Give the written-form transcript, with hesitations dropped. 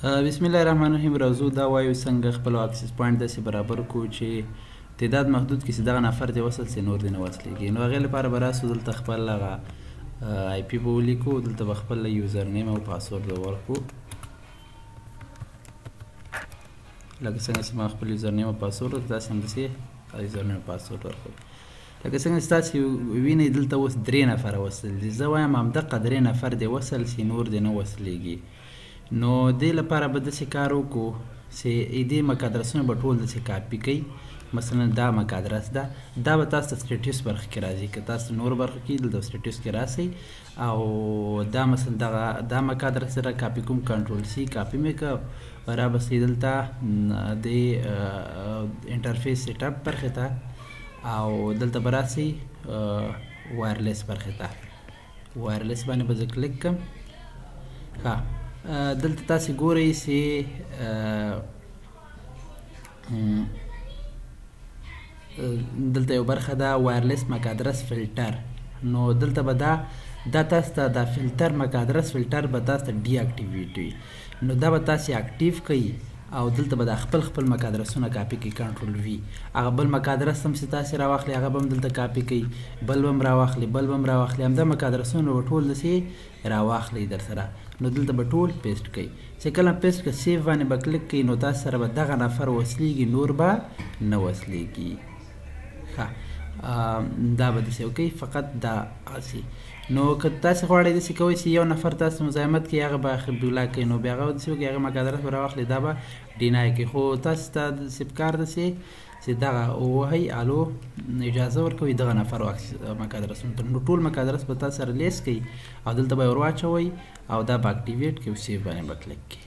بسم الله الرحمن الرحیم. راځو دا وایو څنګه خپل اکسس پوینټ داسې برابر کړو چې تعداد محدود کړي چې دغه نفر دې وصل سي نور دې نه وصلېږي. نو هغې لپاره به راسو دلته خپل هغه آی پي به ولیکو، دلته به خپل یوزر نیم او پاسورډ به ورکړو. لکه څنګه چې ما خپل یوزر نیم او پاسورډ ورکړو داسې همداسې یوزر نیم او پاسورډ ورکړو. لکه څنګه چې تاسې وینئ دلته اوس 3 نفره وصل دي. زه وایم همدغه 3 نفر دې وصل سي نور دې نه وصلېږي. نو دې لپاره به داسې کار وکړو چې دې مک ادرسونه به ټول داسې کاپي کوي. مثلا دا مک ادرس ده، دا به تاسو ته سټیټس برخه کې راځي. که تاسو نور برخه کې دلته سټیټس کې راسئ او دا مثلا دغه دا مک ادرس سره کاپي کوم، کنټرول سی کاپي مې کړ، رابسئ دلته د انټرفیس سیټ اپ برخې ته او دلته به راسئ وایرلیس برخې ته. وایرلیس باندې به زه کلیک کړم. ښه، دلته تاسې ګورئ چې دلته یو برخه ده وایرلیس مک ادرس فلټر. نو دلته به دا تاسو ته دا فلټر مک ادرس فلټر به تاسو ته ډي اکټیویټ وي. نو دا به تاسې اکټیو کوي او دلته به د خپل مک ادرسونه کاپي کوي، کنټرول وي. هغه بل مک ادرس هم چې تاسې راواخلئ هغه به هم دلته کاپي کوي، بل به هم راواخلئ، بل به هم راواخلئ، همدا مک ادرسونه به ټول داسې راواخلئ در سره. نو دلته به ټول پیسټ کوي. چې کله پیسټ کړه سیف باندې به کلیک کوي نو تاسو سره به دغه نفر وصلېږي، نور به نه وصلېږي. ښه، دا به داسې وکړئ، فقط دا هسې. نو که تاسې غواړئ داسې کوئ چې یو نفر تاسو مزاحمت کوي هغه به بلاک کوي، نو بیا هغه به داسې وکړئ هغه مک ادرس به راواخلئ، دا به ډینای کوي. خو تاسو ته داسې پکار ده چې دغه ووهئ الو اجازه ورکوئ دغه نفر مک ادرسونو ته. نو ټول مک ادرس به تاسو سره لیست کوي او دلته به یې ور واچوئ او دا به اکټیویټ کړي او سیف باندې به کلیک کړي.